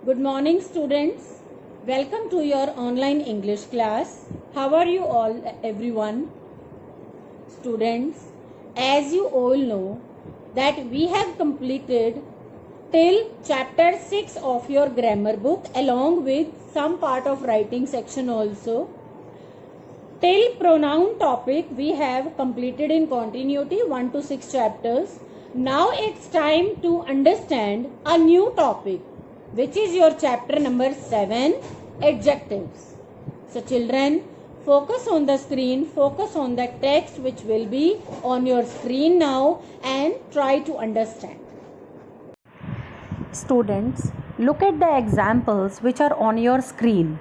Good morning, students. Welcome to your online English class. How are you all, everyone? Students, as you all know that we have completed till chapter 6 of your grammar book along with some part of writing section also. Till pronoun topic we have completed in continuity 1 to 6 chapters. Now it's time to understand a new topic, which is your chapter number 7, adjectives. So children, focus on the screen, focus on the text which will be on your screen now and try to understand. Students, look at the examples which are on your screen.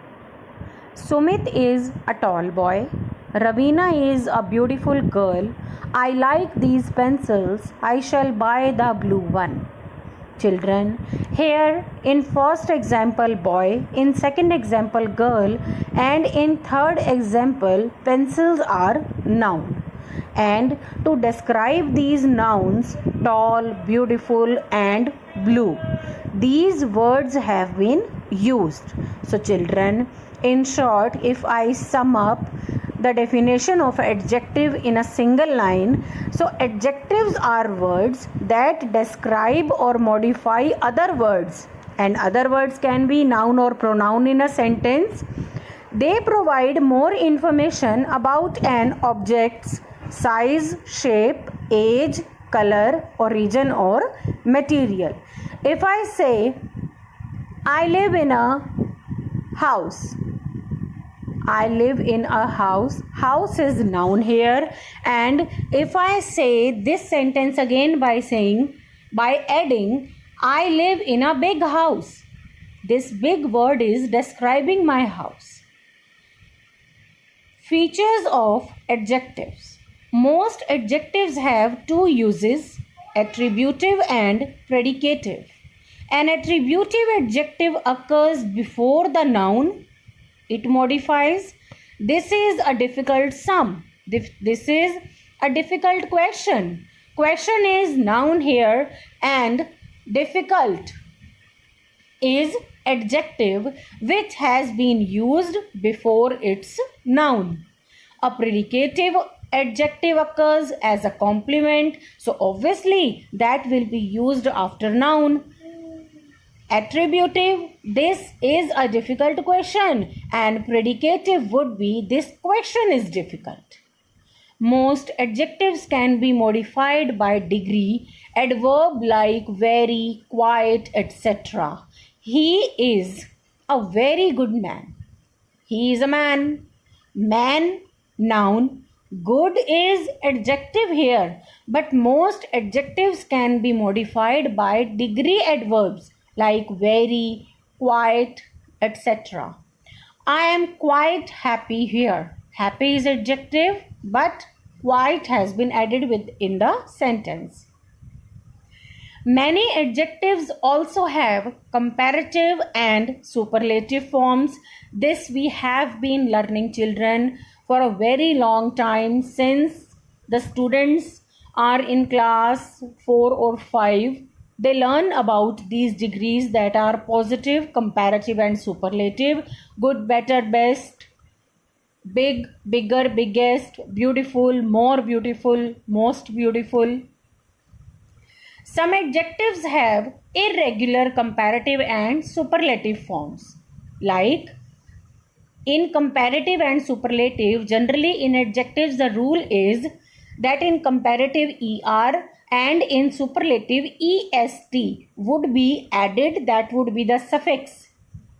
Sumit is a tall boy. Ravina is a beautiful girl. I like these pencils. I shall buy the blue one. Children, here in first example boy, in second example girl, and in third example pencils are noun. And to describe these nouns, tall, beautiful and blue, these words have been used. So children, in short, if I sum up the definition of adjective in a single line, so adjectives are words that describe or modify other words, and other words can be noun or pronoun in a sentence. They provide more information about an object's size, shape, age, color, origin or material. If I say I live in a house, I live in a house. House is noun here. And if I say this sentence again by adding, I live in a big house. This big word is describing my house. Features of adjectives. Most adjectives have two uses, attributive and predicative. An attributive adjective occurs before the noun. It modifies. This is a difficult sum. This is a difficult question. Question is noun here and difficult is adjective which has been used before its noun. A predicative adjective occurs as a complement, so obviously that will be used after noun. Attributive, this is a difficult question, and predicative would be this question is difficult. Most adjectives can be modified by degree, adverb like very, quite, etc. He is a very good man. He is a man. Man, noun. Good is adjective here, but most adjectives can be modified by degree adverbs like very, quite, etc. I am quite happy here. Happy is adjective, but quite has been added within the sentence. Many adjectives also have comparative and superlative forms. This we have been learning, children, for a very long time since the students are in class 4 or 5. They learn about these degrees that are positive, comparative and superlative, good, better, best, big, bigger, biggest, beautiful, more beautiful, most beautiful. Some adjectives have irregular comparative and superlative forms. Like in comparative and superlative, generally in adjectives the rule is that in comparative ER and in superlative EST would be added, that would be the suffix.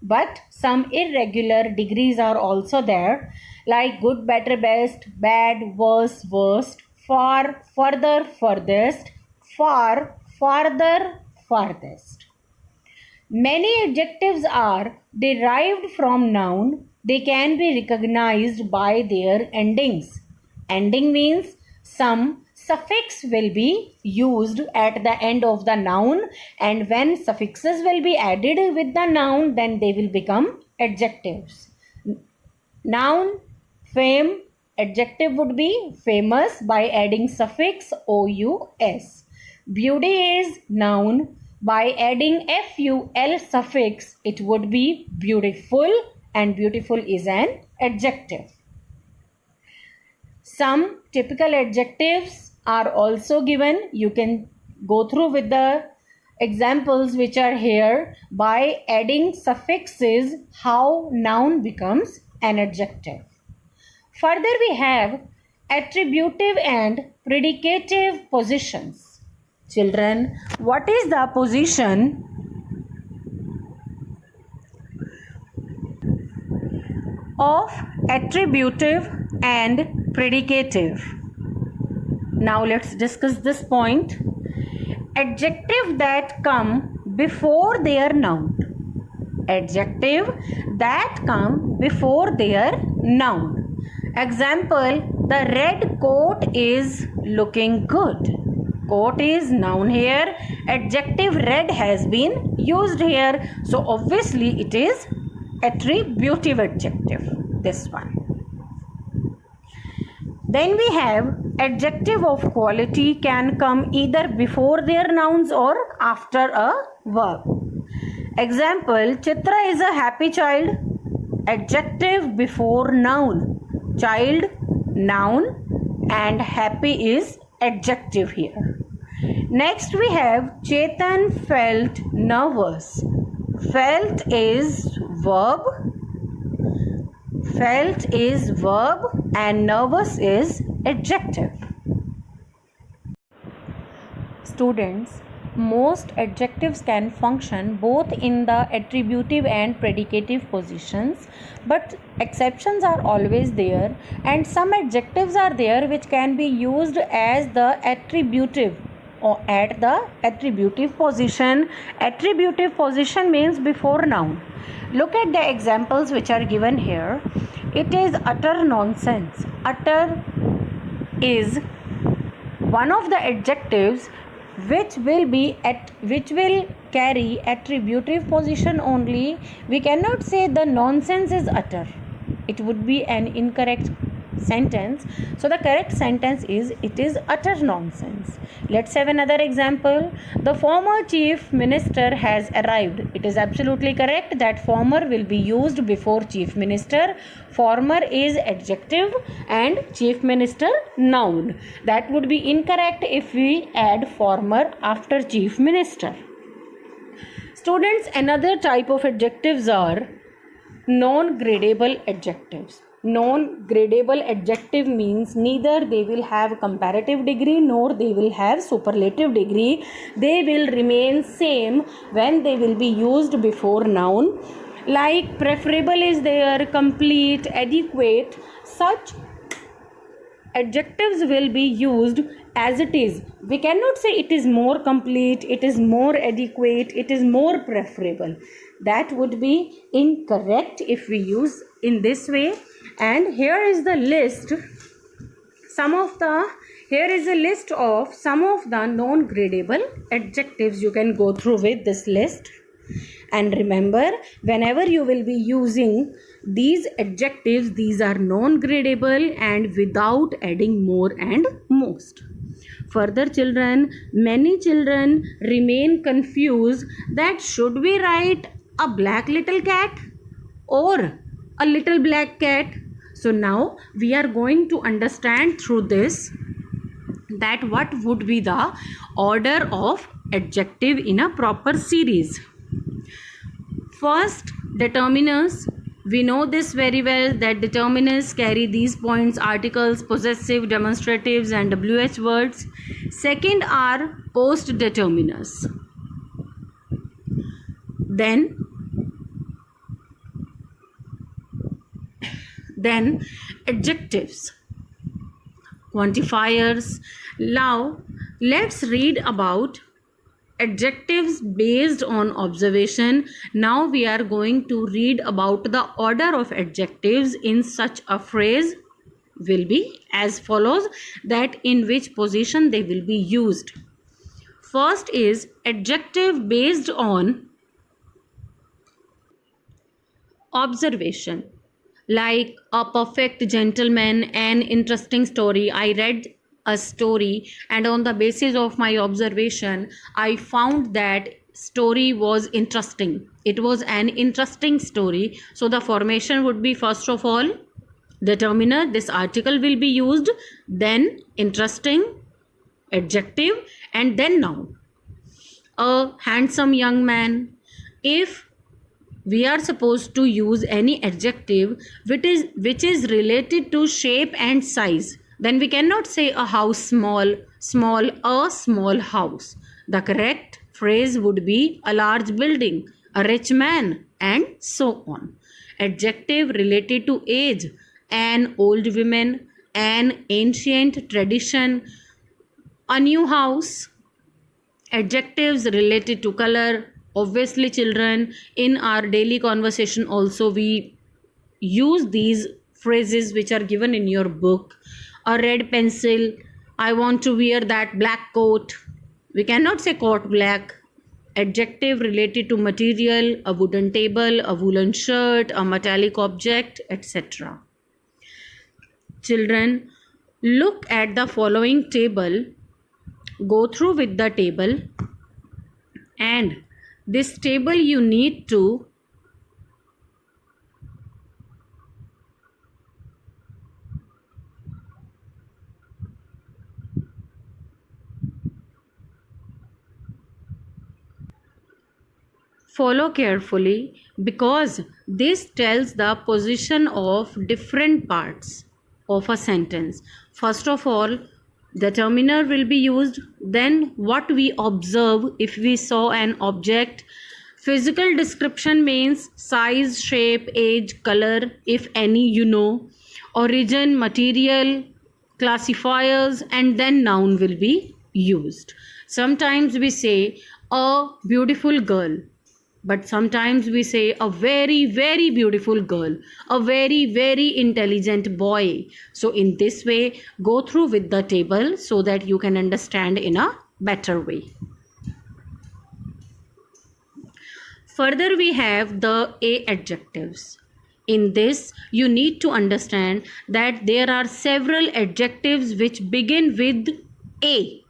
But some irregular degrees are also there, like good, better, best, bad, worse, worst, far, further, furthest, far, farther, farthest. Many adjectives are derived from noun. They can be recognized by their endings. Ending means some suffix will be used at the end of the noun, and when suffixes will be added with the noun, then they will become adjectives. Noun, fame, adjective would be famous by adding suffix OUS. Beauty is noun. By adding ful suffix, it would be beautiful, and beautiful is an adjective. Some typical adjectives are also given. You can go through with the examples which are here. By adding suffixes, how noun becomes an adjective. Further, we have attributive and predicative positions. Children, what is the position of attributive and predicative? Now let's discuss this point. Adjective that come before their noun. Adjective that come before their noun. Example, the red coat is looking good. Coat is noun here. Adjective red has been used here. So obviously it is attributive adjective. This one. Then we have adjective of quality can come either before their nouns or after a verb. Example, Chitra is a happy child. Adjective before noun. Child, noun, and happy is adjective here. Next we have Chetan felt nervous. Felt is verb. Felt is verb and nervous is adjective. Students, most adjectives can function both in the attributive and predicative positions, but exceptions are always there, and some adjectives are there which can be used as the attributive or at the attributive position. Attributive position means before noun. Look at the examples which are given here. It is utter nonsense. Utter is one of the adjectives which will carry attributive position only. We cannot say the nonsense is utter. It would be an incorrect sentence. So the correct sentence is it is utter nonsense. Let's have another example. The former chief minister has arrived. It is absolutely correct that former will be used before chief minister. Former is adjective and chief minister noun. That would be incorrect if we add former after chief minister. Students, another type of adjectives are non-gradable adjectives. Non-gradable adjective means neither they will have comparative degree nor they will have superlative degree. They will remain same when they will be used before noun. Like preferable is there, complete, adequate. Such adjectives will be used as it is. We cannot say it is more complete, it is more adequate, it is more preferable. That would be incorrect if we use in this way. And here is the list. Here is a list of some of the non-gradable adjectives. You can go through with this list. And remember, whenever you will be using these adjectives, these are non-gradable and without adding more and most. Further, children, many children remain confused that should we write a black little cat or a little black cat. So now we are going to understand through this that what would be the order of adjective in a proper series. First, determiners. We know this very well that determiners carry these points: articles, possessive, demonstratives and WH words. Second are post determiners. Then adjectives, quantifiers. Now let's read about adjectives based on observation. Now we are going to read about the order of adjectives in such a phrase will be as follows, that in which position they will be used. First is adjective based on observation. Like a perfect gentleman, an interesting story. I read a story and on the basis of my observation I found that story was interesting. It was an interesting story. So the formation would be, first of all, determiner. This article will be used, then interesting, adjective, and then noun. A handsome young man. If we are supposed to use any adjective which is related to shape and size, then we cannot say a house small, a small house. The correct phrase would be a large building, a rich man, and so on. Adjective related to age, an old woman, an ancient tradition, a new house. Adjectives related to color, obviously children, in our daily conversation also we use these phrases which are given in your book. A red pencil, I want to wear that black coat. We cannot say coat black. Adjective related to material, a wooden table, a woolen shirt, a metallic object, etc. Children, look at the following table. Go through with the table, and this table you need to follow carefully, because this tells the position of different parts of a sentence. First of all, determiner will be used, then what we observe if we saw an object. Physical description means size, shape, age, color, if any you know. Origin, material, classifiers, and then noun will be used. Sometimes we say a beautiful girl, but sometimes we say a very, very beautiful girl, a very, very intelligent boy. So in this way, go through with the table so that you can understand in a better way. Further, we have the A adjectives. In this, you need to understand that there are several adjectives which begin with A.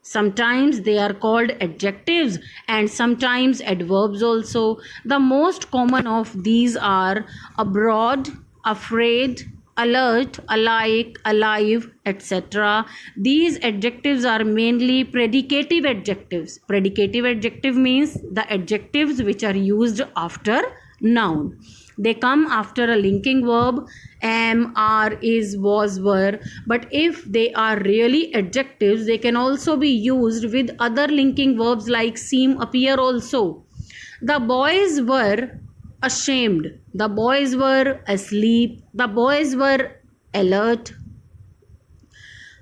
Sometimes they are called adjectives and sometimes adverbs also. The most common of these are abroad, afraid, alert, alike, alive, etc. These adjectives are mainly predicative adjectives. Predicative adjective means the adjectives which are used after noun. They come after a linking verb, am, are, is, was, were. But if they are really adjectives, they can also be used with other linking verbs like seem, appear also. The boys were ashamed. The boys were asleep. The boys were alert.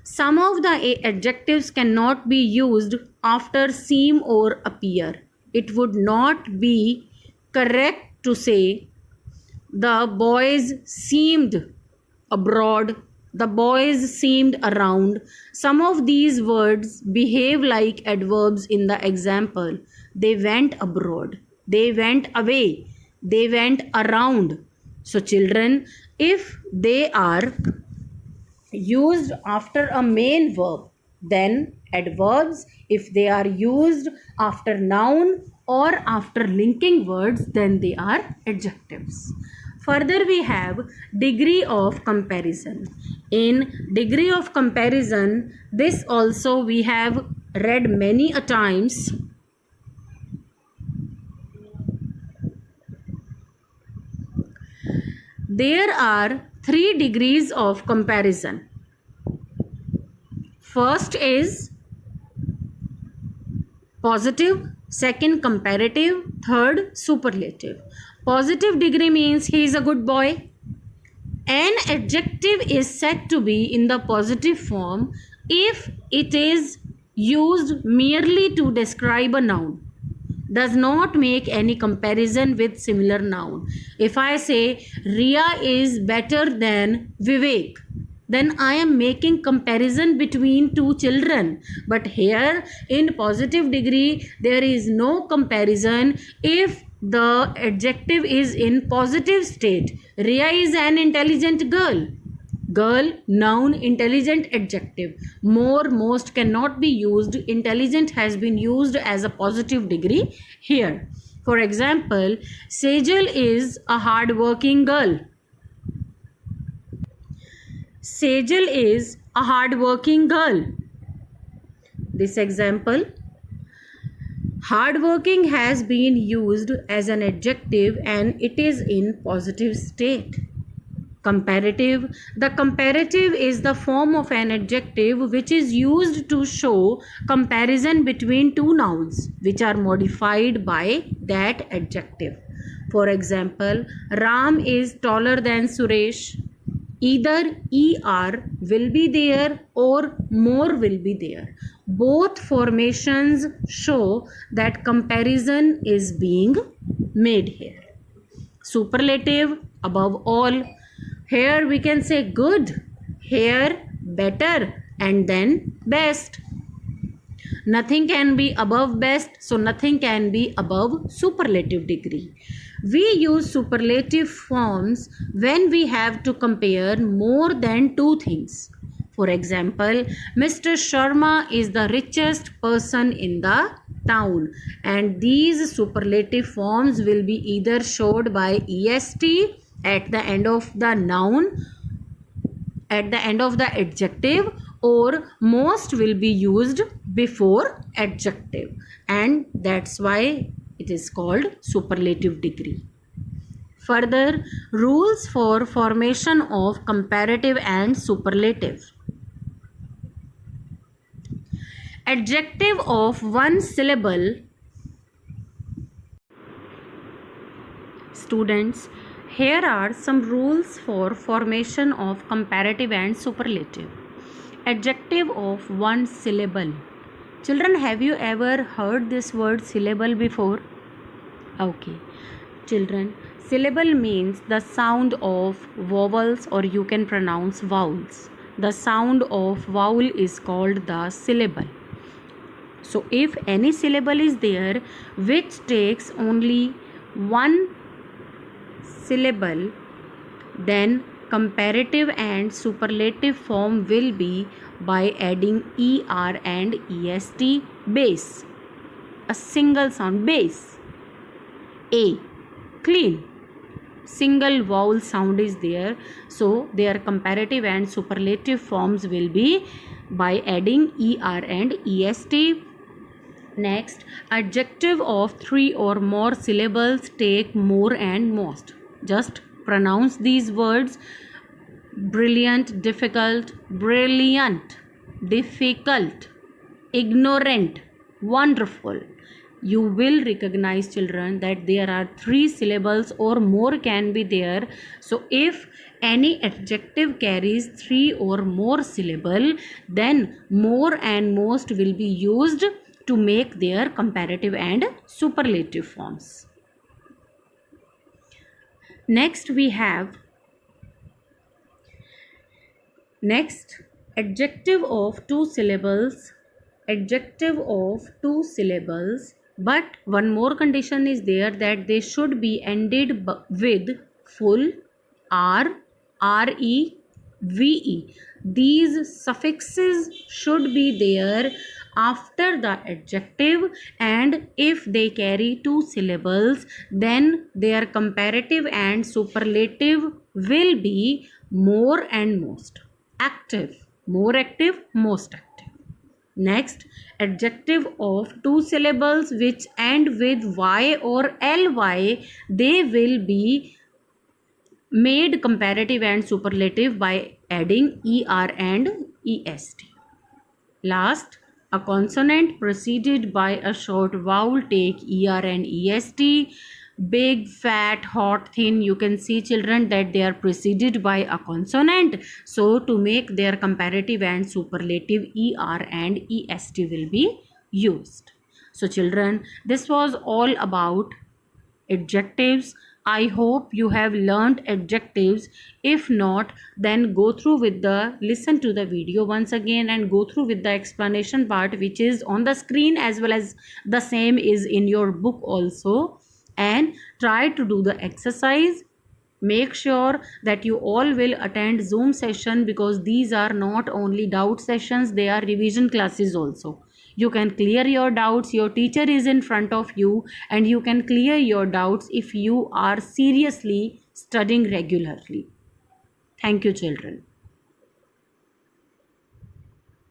Some of the adjectives cannot be used after seem or appear. It would not be correct to say the boys seemed abroad, the boys seemed around. Some of these words behave like adverbs in the example. They went abroad, they went away, they went around. So children, if they are used after a main verb, then adverbs. If they are used after noun or after linking words, then they are adjectives. Further, we have degree of comparison. In degree of comparison, this also we have read many a times. There are 3 degrees of comparison. First is positive, second comparative, third superlative. Positive degree means he is a good boy. An adjective is said to be in the positive form if it is used merely to describe a noun, does not make any comparison with similar noun. If I say Riya is better than Vivek, then I am making comparison between two children. But here in positive degree, there is no comparison if the adjective is in positive state. Riya is an intelligent girl. Girl, noun, intelligent, adjective. More, most cannot be used. Intelligent has been used as a positive degree here. For example, Sejal is a hard-working girl. Sejal is a hard-working girl. This example, hardworking has been used as an adjective and it is in positive state. Comparative. The comparative is the form of an adjective which is used to show comparison between two nouns which are modified by that adjective. For example, Ram is taller than Suresh. Either ER will be there or more will be there. Both formations show that comparison is being made here. Superlative, above all. Here we can say good, here better, and then best. Nothing can be above best, so nothing can be above superlative degree. We use superlative forms when we have to compare more than two things. For example, Mr. Sharma is the richest person in the town, and these superlative forms will be either showed by est at the end of the noun, at the end of the adjective, or most will be used before adjective, and that's why it is called superlative degree. Further, rules for formation of comparative and superlative. Adjective of one syllable. Students, here are some rules for formation of comparative and superlative. Adjective of one syllable. Children, have you ever heard this word syllable before? Okay. Children, syllable means the sound of vowels, or you can pronounce vowels. The sound of vowel is called the syllable. So if any syllable is there which takes only one syllable, then comparative and superlative form will be by adding er and est, base. A single sound, base. A, clean. Single vowel sound is there, so their comparative and superlative forms will be by adding er and est. Next, adjective of three or more syllables take more and most. Just pronounce these words: brilliant, difficult, brilliant, difficult, ignorant, wonderful. You will recognize, children, that there are three syllables or more can be there. So if any adjective carries three or more syllable, then more and most will be used to make their comparative and superlative forms. Next we have adjective of two syllables. Adjective of two syllables, but one more condition is there, that they should be ended with full r, re, ve. These suffixes should be there after the adjective, and if they carry two syllables, then their comparative and superlative will be more and most. Active, more active, most active. Next, adjective of two syllables which end with y or ly, they will be made comparative and superlative by adding er and est. Last, a consonant preceded by a short vowel take er and est. Big, fat, hot, thin, you can see, children, that they are preceded by a consonant. So to make their comparative and superlative, er and est will be used. So children, this was all about adjectives. I hope you have learned adjectives. If not, then listen to the video once again and go through with the explanation part, which is on the screen, as well as the same is in your book also, and try to do the exercise Make sure that you all will attend Zoom session, because these are not only doubt sessions, they are revision classes also. You can clear your doubts. Your teacher is in front of you, and you can clear your doubts if you are seriously studying regularly. Thank you, children.